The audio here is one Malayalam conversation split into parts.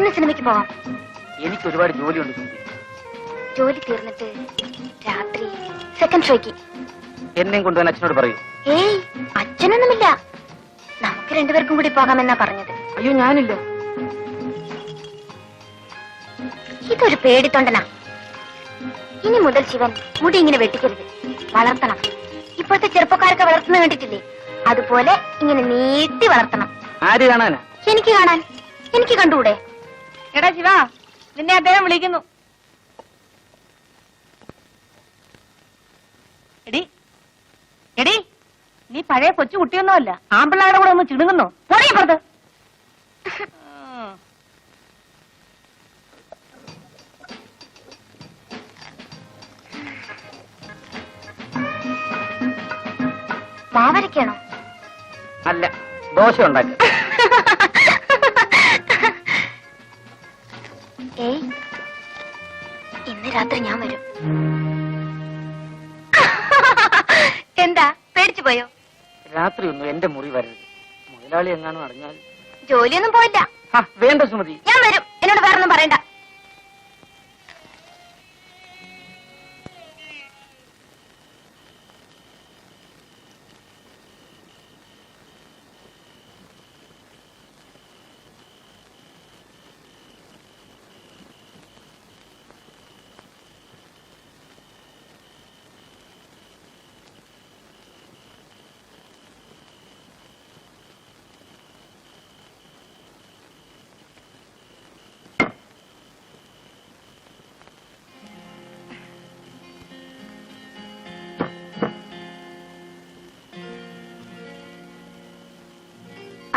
ഇന്ന് സിനിമയ്ക്ക് പോവാം. എനിക്ക് ഒരുപാട് ജോലിയുണ്ട്. ജോലി തീർന്നിട്ട് രാത്രി സെക്കൻഡ് ഷോയ്ക്ക് എന്നെയും കൊണ്ടുപോകാൻ അച്ഛനോട് പറയൂ. ഏയ്, അച്ഛനൊന്നുമില്ല. നമുക്ക് രണ്ടുപേർക്കും കൂടി പോകാമെന്നാ പറഞ്ഞത്. അയ്യോ, ഞാനില്ല. ഇതൊരു പേടിത്തൊണ്ടനാ. ഇനി മുതൽ ശിവൻ മുടി ഇങ്ങനെ വെട്ടിക്കരുത്, വളർത്തണം. ഇപ്പോഴത്തെ ചെറുപ്പക്കാരൊക്കെ വളർത്തുന്ന കണ്ടിട്ടില്ലേ, അതുപോലെ ഇങ്ങനെ നീട്ടി വളർത്തണം. ആര് കാണാനാ? എനിക്ക് കാണാൻ. എനിക്ക് കണ്ടുകൂടെ? എടാ ശിവ, നിന്നെ അദ്ദേഹം വിളിക്കുന്നു. എടി എടി, നീ പഴയ കൊച്ചു കുട്ടിയൊന്നുമല്ല. ആമ്പിള്ളാരുടെ കൂടെ ഒന്ന് ചിടുങ്ങുന്നോ? പോടീപ്പുറത്ത്. മാവരയ്ക്കാണോ? അല്ല, ദോശ ഉണ്ടാക്കി. ഏയ്, ഇന്ന് രാത്രി ഞാൻ വരും. എന്താ, പേടിച്ചു പോയോ? രാത്രി ഒന്നും എന്റെ മുറി വരരുത്. മുതലാളി എങ്ങാനും അറിഞ്ഞാൽ. ജോലിയൊന്നും പോയില്ല. വേണ്ട സുമതി, ഞാൻ വരും. എന്നോട് വേറൊന്നും പറയണ്ട.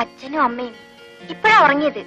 അച്ഛനും അമ്മയും ഇപ്പഴാ ഉറങ്ങിയത്.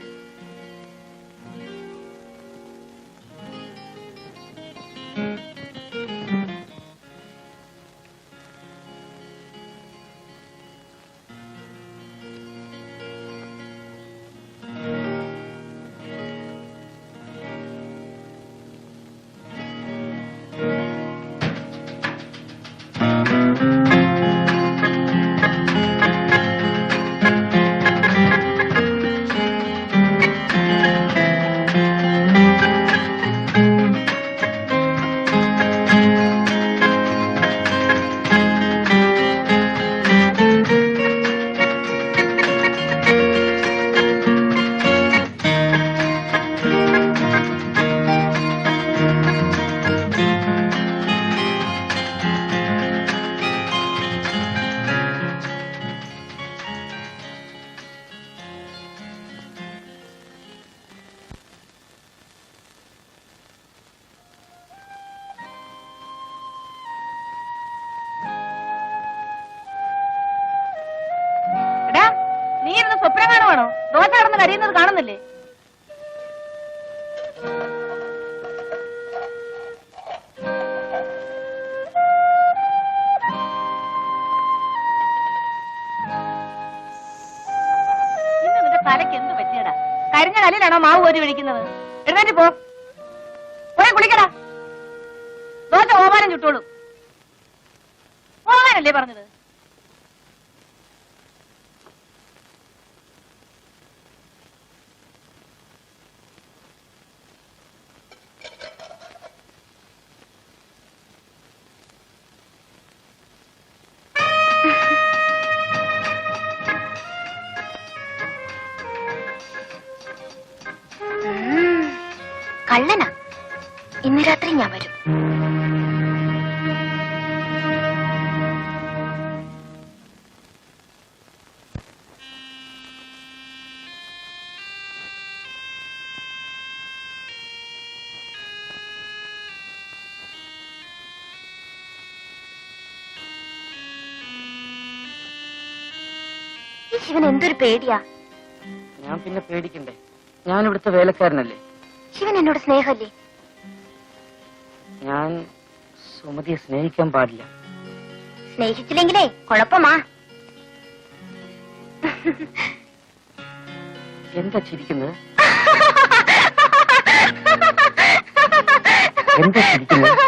നീ ഇരുന്ന് സ്വപ്നം കാണുവാണോ? ദോശ കടന്ന് കരയുന്നത് കാണുന്നില്ലേ? ഇന്ന് നിന്റെ തലയ്ക്ക് എന്ത് പറ്റിയടാ? കരിഞ്ഞ കല്ലിലാണോ മാവ് കോരി ഒഴിക്കുന്നത്? എഴുന്നേറ്റ് പോ, പോയി കുളിക്കടാ. ദോശ ഓമാനം ചുട്ടോളൂ. പോകാനല്ലേ പറഞ്ഞത്? കള്ളനാ. ഇന്ന് രാത്രി ഞാൻ വരും. ഈ ശിവൻ എന്തൊരു പേടിയാ. ഞാൻ പിന്നെ പേടിക്കണ്ടേ? ഞാൻ ഇവിടുത്തെ വേലക്കാരനല്ലേ. ശിവൻ എന്നോട് സ്നേഹമല്ലേ? ഞാൻ സുമതിയെ സ്നേഹിക്കാൻ പാടില്ല. സ്നേഹിച്ചില്ലെങ്കിലേ കുഴപ്പമാ. എന്താ ചിരിക്കുന്നത്? എന്താ ചിരിക്കുന്നത്?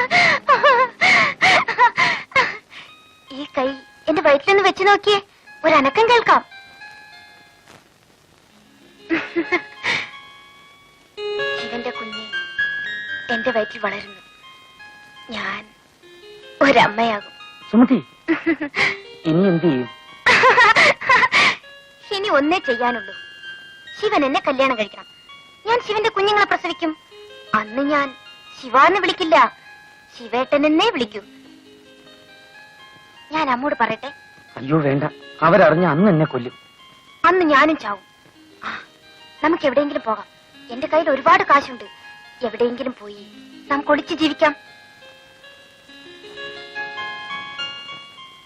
ഈ കൈ എന്റെ വയറ്റിലൊന്ന് വെച്ച് നോക്കിയേ, ഒരനക്കം കേൾക്കാം. എന്റെ വയറ്റിൽ വളരുന്നു. ഞാൻ ഒരമ്മയാകും. സുമതി, ഇനി എന്ത് ചെയ്യും? ഇനി ഒന്നേ ചെയ്യാനുള്ളൂ. ശിവൻ എന്നെ കല്യാണം കഴിക്കണം. ഞാൻ ശിവന്റെ കുഞ്ഞുങ്ങളെ പ്രസവിക്കും. അന്ന് ഞാൻ ശിവാന്ന് വിളിക്കില്ല, ശിവേട്ടനെന്നേ വിളിക്കൂ. ഞാൻ അമ്മോട് പറയട്ടെ? അയ്യോ വേണ്ട, അവരറിഞ്ഞ അന്ന് എന്നെ കൊല്ലും. അന്ന് ഞാനും ചാവും. നമുക്ക് എവിടെയെങ്കിലും പോകാം. എന്റെ കയ്യിൽ ഒരുപാട് കാശുണ്ട്. എവിടെയെങ്കിലും പോയി നമുക്ക് ഒളിച്ചു ജീവിക്കാം.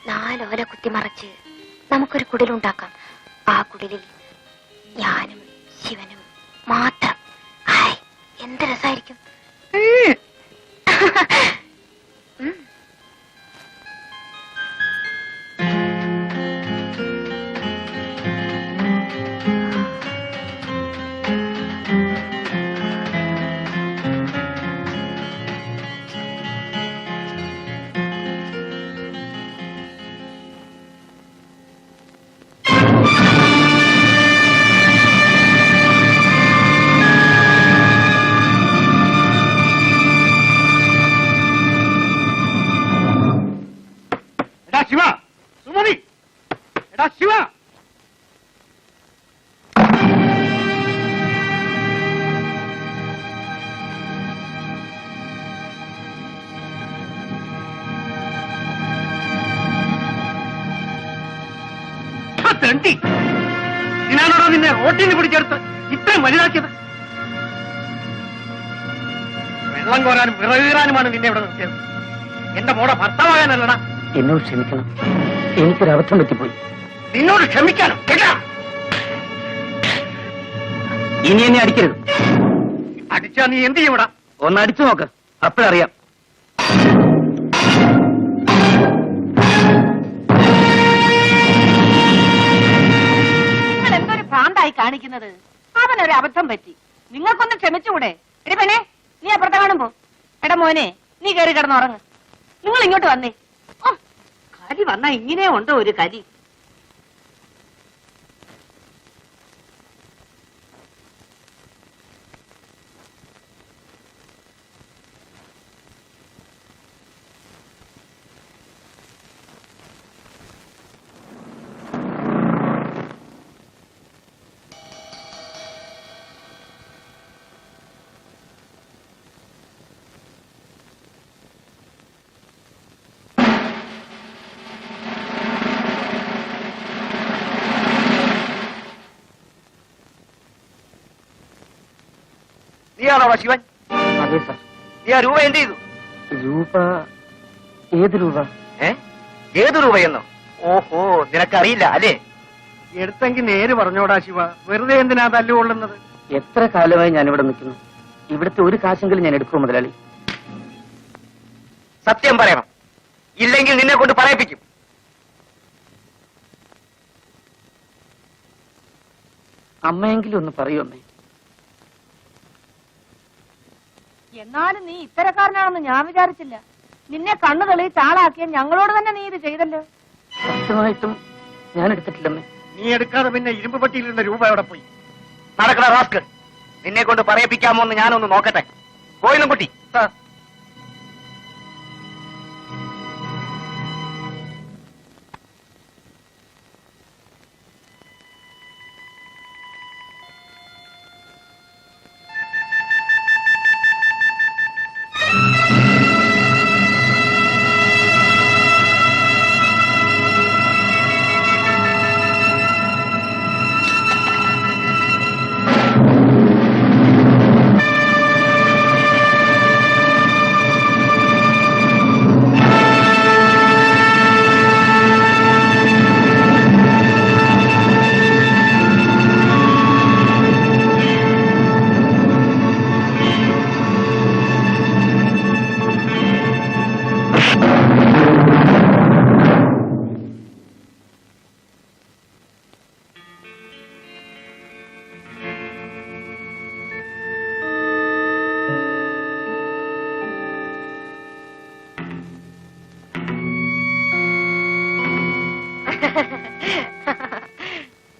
4 ഓല കുത്തിമറച്ച് നമുക്കൊരു കുടിലുണ്ടാക്കാം. ആ കുടിലിൽ ഞാനും ശിവനും മാത്രം. ഹായ്, എന്ത് രസായിരിക്കും. ശിവ, സുമതി, എടാ ശിവ. തെണ്ടി, ഇതിനാണോടോ നിന്നെ റോട്ടിന് പിടിച്ചെടുത്ത് ഇത്രയും വലുതാക്കിയത്? വെള്ളം കോരാനും വിറകീറാനുമാണ് നിന്നെ ഇവിടെ നിർത്തിയത്. എന്റെ മോടെ ഭർത്താവാകാനല്ലടാ. എന്നോട് ക്ഷമിക്കണം, എനിക്കൊരു അബദ്ധം പറ്റിപ്പോയി. നിന്നോട് ക്ഷമിക്കാനോ? കേട്ടാ, ഇനി എന്നെ അടിക്കരുത്. അടിച്ചാ നീ എന്ത് ചെയ്യൂടാ? ഒന്ന് അടിച്ചു നോക്ക്, അപ്പോഴറിയാം. നിങ്ങൾ എന്തൊരു ഭ്രാന്തായി കാണിക്കുന്നത്? അവനൊരു അബദ്ധം പറ്റി, നിങ്ങൾക്കൊന്ന് ക്ഷമിച്ചുകൂടെ? എടി പെണ്ണേ, നീ അപ്പുറത്തെ കാണുമ്പോ. എടാ മോനെ, നീ കയറി കിടന്നുറങ്ങ്. നിങ്ങൾ ഇങ്ങോട്ട് വന്നേ. കലി വന്നാ ഇങ്ങനെ ഉണ്ടോ ഒരു കലി? നീയാണോടാ ശിവൻ? അതെ സാർ. നീ ആ രൂപ എന്ത് ചെയ്തു? രൂപ? ഏത് രൂപ? ഏത് രൂപയെന്നോ? ഓഹോ, നിനക്കറിയില്ല അല്ലേ? എടുത്തെങ്കിൽ നേര് പറഞ്ഞോടാ ശിവ, വെറുതെ എന്തിനാ തല്ലുകൊള്ളുന്നത്? എത്ര കാലമായി ഞാനിവിടെ നിൽക്കുന്നു. ഇവിടുത്തെ ഒരു കാശെങ്കിലും ഞാൻ എടുക്കുമോ മുതലാളി? സത്യം പറയണം, ഇല്ലെങ്കിൽ നിന്നെ കൊണ്ട് പറയിപ്പിക്കും. അമ്മയെങ്കിലും ഒന്ന് പറയൂ അമ്മേ. എന്നാലും നീ ഇത്തരക്കാരനാണെന്ന് ഞാൻ വിചാരിച്ചില്ല. നിന്നെ കണ്ണു തെളിയിച്ച് ആളാക്കിയ ഞങ്ങളോട് തന്നെ നീ ഇത് ചെയ്തല്ലോ. സത്യമായിട്ടും ഞാൻ എടുത്തിട്ടില്ലമ്മേ. നീ എടുക്കാതെ പിന്നെ ഇരുമ്പ് പട്ടിയിലുള്ള രൂപ എവിടെ പോയി? നടക്കണ റാസ്ക്, നിന്നെ കൊണ്ട് പറയിപ്പിക്കാമോ എന്ന് ഞാനൊന്ന് നോക്കട്ടെ. പോയിന്നും കുട്ടി.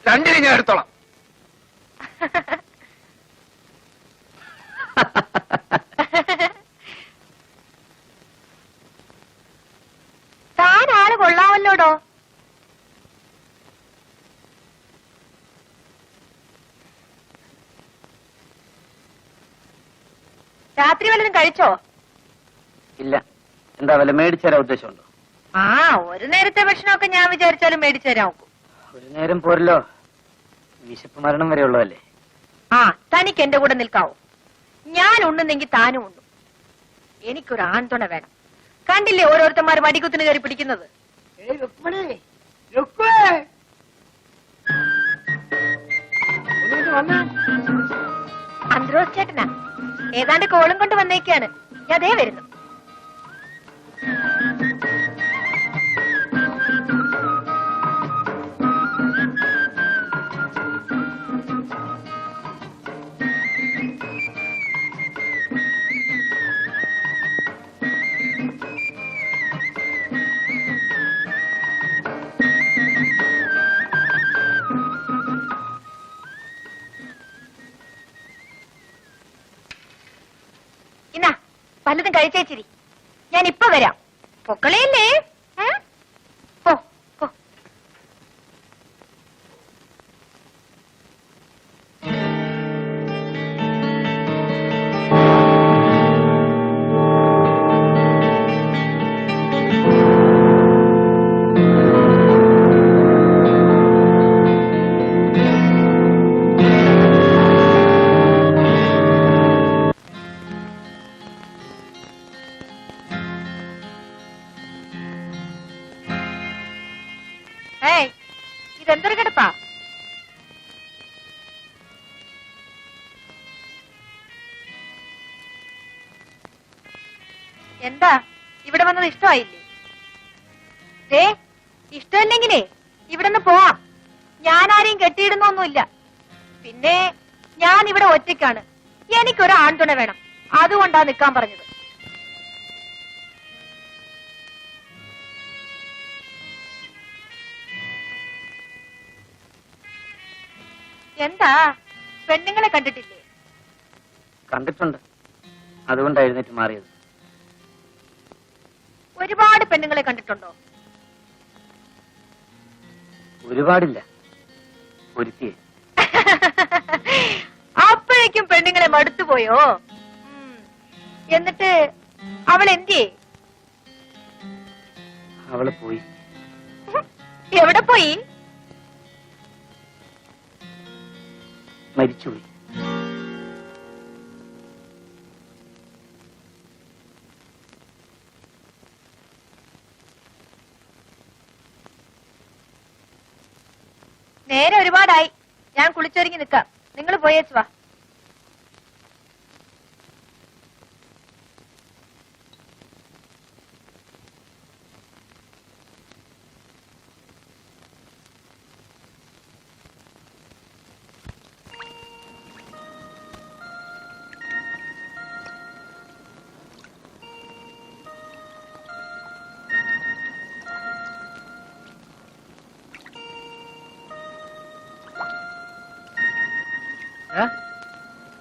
രണ്ടിനെ ഞാൻ എടുത്തോളാം. രാത്രി വല്ലതും കഴിച്ചോ? ഇല്ല. എന്താ വല്ല മേടിച്ചു തരാൻ ഉദ്ദേശമുണ്ടോ? ആ, ഒരു നേരത്തെ ഭക്ഷണമൊക്കെ ഞാൻ വിചാരിച്ചാലും മേടിച്ചു തരാൻ നോക്കും. ഒരു നേരം പോരല്ലോ, വിശപ്പ് മരണം വരെ ഉള്ളതല്ലേ. ആ, തനിക്ക് എന്റെ കൂടെ നിൽക്കാവോ? ഞാൻ ഉണ്ണുന്നെങ്കിൽ താനും ഉണ്ണു. എനിക്കൊരു ആൺതുണ വേണം. കണ്ടില്ലേ ഓരോരുത്തന്മാർ വടികുത്തിന് കയറി പിടിക്കുന്നത്? അന്ത്രോസ് ചേട്ടനാ, ഏതാണ്ട് കോളും കൊണ്ട് വന്നേക്കാണ്. ഞാൻ അതേ വരുന്നു. ഇന്നാ പലതും കഴിച്ചേച്ചിരി, ഞാൻ ഇപ്പൊ വരാം. പൊക്കളയല്ലേ? പോ പോ. ഏയ്, ഇതെന്തൊരു കിടപ്പാ? എന്താ ഇവിടെ വന്നത് ഇഷ്ടമായില്ലേ? ഇഷ്ടമല്ലെങ്കിലേ ഇവിടെ നിന്ന് പോവാം. ഞാൻ ആരെയും കെട്ടിയിടുന്നൊന്നുമില്ല. പിന്നെ ഞാൻ ഇവിടെ ഒറ്റയ്ക്കാണ്. എനിക്കൊരു ആൺതുണ വേണം. അതുകൊണ്ടാ നിൽക്കാൻ പറഞ്ഞത്. എന്താ, പെണ്ണുങ്ങളെ കണ്ടിട്ടില്ലേ? കണ്ടിട്ടുണ്ട്, അതുകൊണ്ട് എഴുന്നേറ്റ് മാറിയത്. ഒരുപാട് പെണ്ണുങ്ങളെ കണ്ടിട്ടുണ്ടോ? ഒരുപാടില്ല, ഒരുത്തിയെ. അപ്പോഴേക്കും പെണ്ണുങ്ങളെ മടുത്തുപോയോ? എന്നിട്ട് അവൾ എന്തിയേ? അവള് പോയി. എവിടെ പോയി? മരിച്ചുപോയി. നേരെ ഒരുപാടായി. ഞാൻ കുളിച്ചൊരുങ്ങി നിൽക്കാം. നിങ്ങൾ പോയേച്ചു വാ.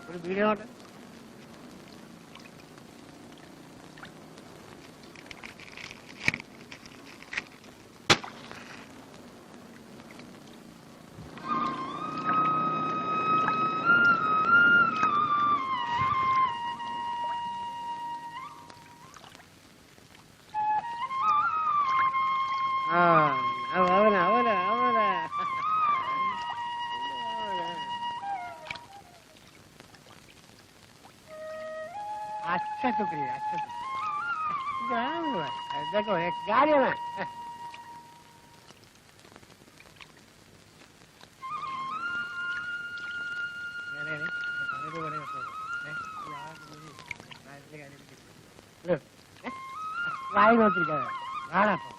ഒരു വീഡിയോ ഉണ്ട്. अच्छा शुक्रिया, अच्छा शुक्रिया। देखो एक गाड़ी है ना, വായി നോക്കിരിക്കാതെ നാളെ പോ.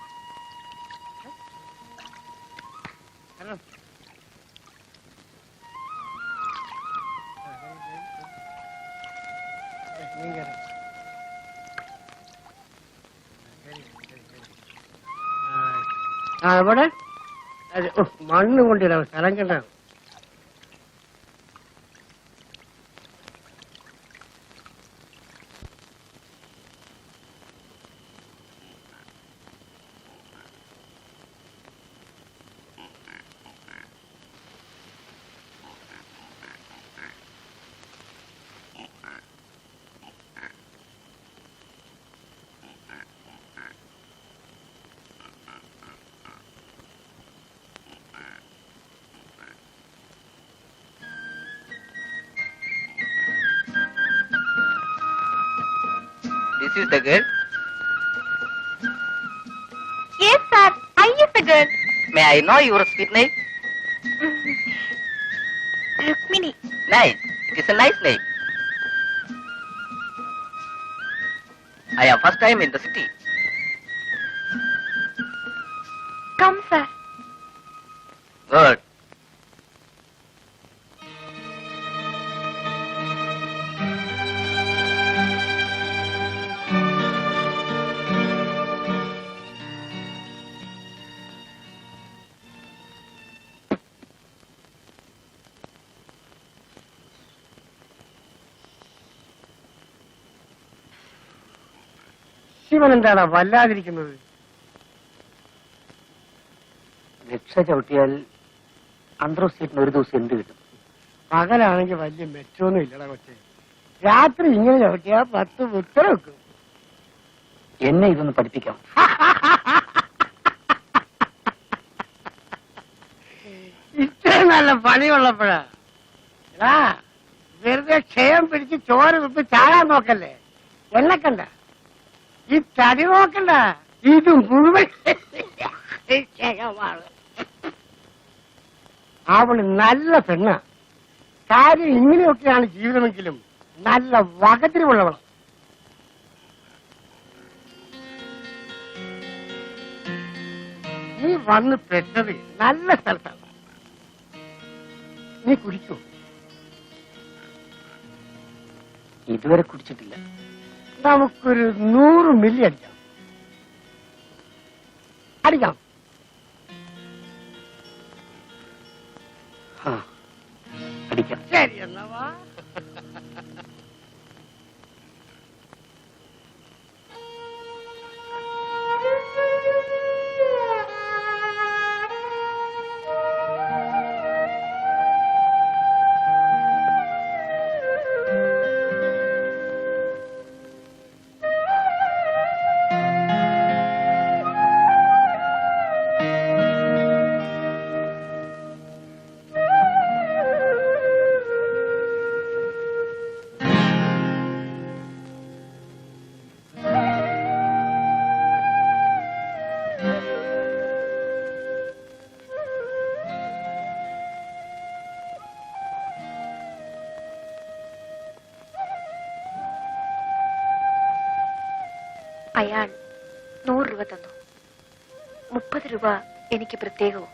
അവിടെ മണ്ണ് കൊണ്ടിടാം, സ്ഥലം കണ്ട. This is the girl. Yes, sir. I is the girl. May I know your sweet name? Rukmini. Nice. It's a nice name. I am first time in the city. Come, sir. Good. Shivan എന്താണ് വല്ലാതിരിക്കുന്നത്? രക്ഷ ചവിട്ടിയാൽ അന്ത്രോസ്റ്റേറ്റിന് ഒരു ദിവസം എന്ത് കിട്ടും? പകലാണെങ്കിൽ വലിയ മെച്ചൊന്നും ഇല്ലടാ കൊച്ചെ. രാത്രി ഇങ്ങനെ ചവിട്ടിയാ 10 ഉത്തരം വെക്കും. എന്നെ ഇതൊന്ന് പഠിപ്പിക്കാം. ഇത്രയും നല്ല പണിയുള്ളപ്പോഴാ വെറുതെ ക്ഷയം പിടിച്ച് ചോര തുപ്പി ചാകാൻ നോക്കല്ലേ. എന്നെ കണ്ട ഈ തടി നോക്കണ്ട, ഇത് മുഴുവൻ ക്ഷയമാണ്. അവള് നല്ല പെണ്ണ. കാര്യം ഇങ്ങനെയൊക്കെയാണ് ജീവിതമെങ്കിലും നല്ല വകതിരിവുള്ളവൾ. നീ വന്ന് പെട്ടത് നല്ല സ്ഥലത്താണ്. നീ കുടിക്കൂ. ഇതുവരെ കുടിച്ചിട്ടില്ല. നമുക്കൊരു 100 മില്ലി അടിക്കാം. അടിക്കാം. അടിക്കാം. ശരി എന്നാ വാ. അയാൾ 100 രൂപ തന്നു. 30 രൂപ എനിക്ക് പ്രത്യേകവും.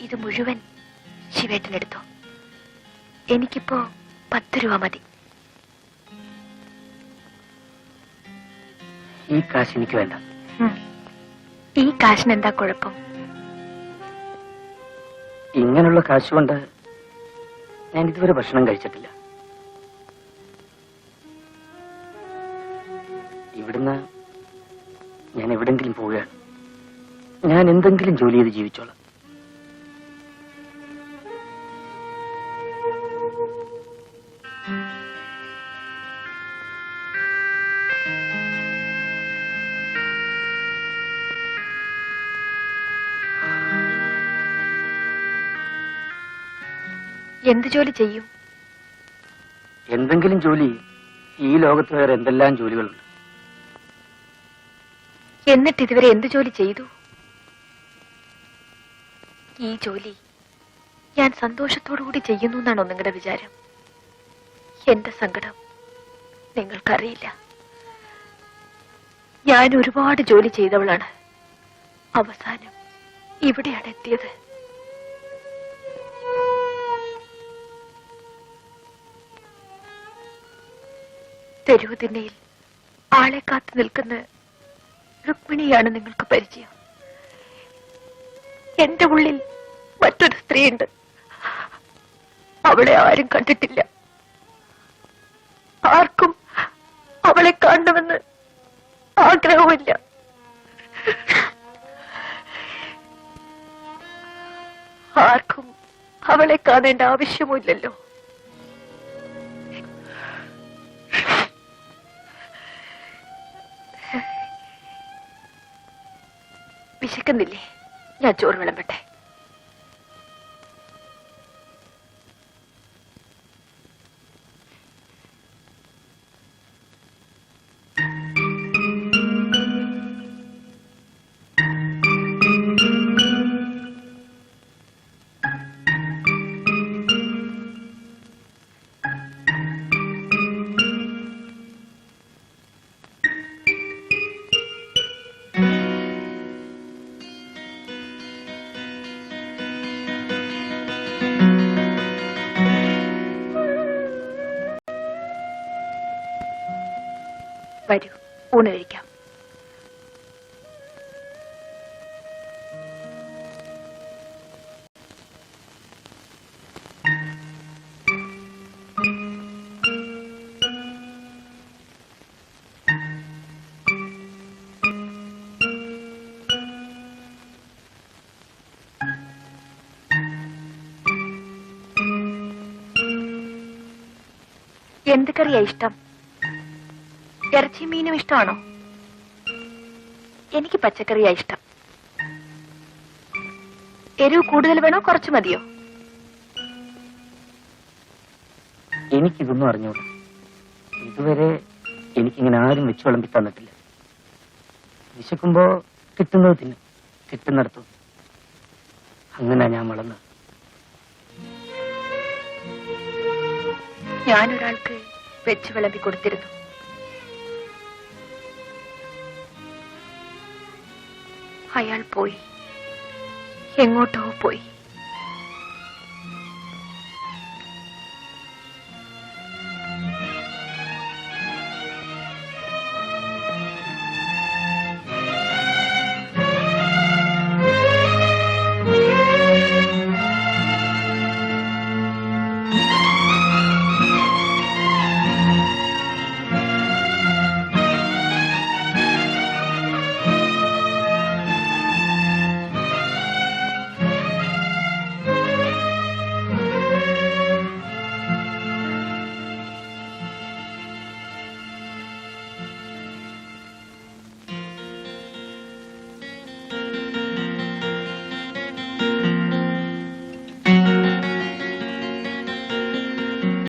ഇത് മുഴുവൻ ശിവേട്ടനെടുത്തോ. എനിക്കിപ്പോ 10 രൂപ മതി. ഈ കാശ് എനിക്ക് വേണ്ട. ഈ കാശിന് എന്താ കുഴപ്പം? ഇങ്ങനെയുള്ള കാശ് കൊണ്ട് ഞാൻ ഇതുവരെ ഭക്ഷണം കഴിച്ചിട്ടില്ല. ഇവിടുന്ന് ഞാൻ എവിടെങ്കിലും പോവുകയാണ്. ഞാൻ എന്തെങ്കിലും ജോലി ചെയ്ത് ജീവിച്ചോളാം. എന്ത് ജോലി ചെയ്യും? എന്തെങ്കിലും ജോലി. ഈ ലോകത്ത് വേറെ എന്തെല്ലാം ജോലികളുണ്ട്. എന്നിട്ട് ഇതുവരെ എന്ത് ജോലി ചെയ്തു? ഈ ജോലി ഞാൻ സന്തോഷത്തോടുകൂടി ചെയ്യുന്നു എന്നാണോ നിങ്ങളുടെ വിചാരം? എന്റെ സങ്കടം നിങ്ങൾക്കറിയില്ല. ഞാൻ ഒരുപാട് ജോലി ചെയ്തവളാണ്. അവസാനം ഇവിടെയാണ് എത്തിയത്. തെരുവ് തിണ്ണയിൽ ആളെ കാത്തു നിൽക്കുന്ന രുക്മിണിയാണ് നിങ്ങൾക്ക് പരിചയം. എന്റെ ഉള്ളിൽ മറ്റൊരു സ്ത്രീയുണ്ട്. അവളെ ആരും കണ്ടിട്ടില്ല. ആർക്കും അവളെ കാണണമെന്ന് ആഗ്രഹമില്ല. ആർക്കും അവളെ കാണേണ്ട ആവശ്യമില്ലല്ലോ. വിശക്കുന്നില്ലേ? ഞാൻ ചോറ് വിളമ്പട്ടെ. ഊണ് കഴിക്കാം. എന്ത് കറിയാ ഇഷ്ടം? ഇറച്ചി മീനും ഇഷ്ടമാണോ? എനിക്ക് പച്ചക്കറിയാ ഇഷ്ടം. എരിവ് കൂടുതൽ വേണോ കുറച്ച് മതിയോ? എനിക്കിതൊന്നും അറിഞ്ഞൂടാ. ഇതുവരെ എനിക്കിങ്ങനെ ആരും വെച്ച് വിളമ്പി തന്നിട്ടില്ല. വിശക്കുമ്പോ കിട്ടുന്നത് തിന്നും, കിട്ടുന്നിടത്തും. അങ്ങനെ ഞാൻ വളർന്നത്. ഞാനൊരാൾക്ക് വെച്ച് വിളമ്പി കൊടുത്തിരുന്നു. അയാൾ പോയി, എങ്ങോട്ടോ പോയി.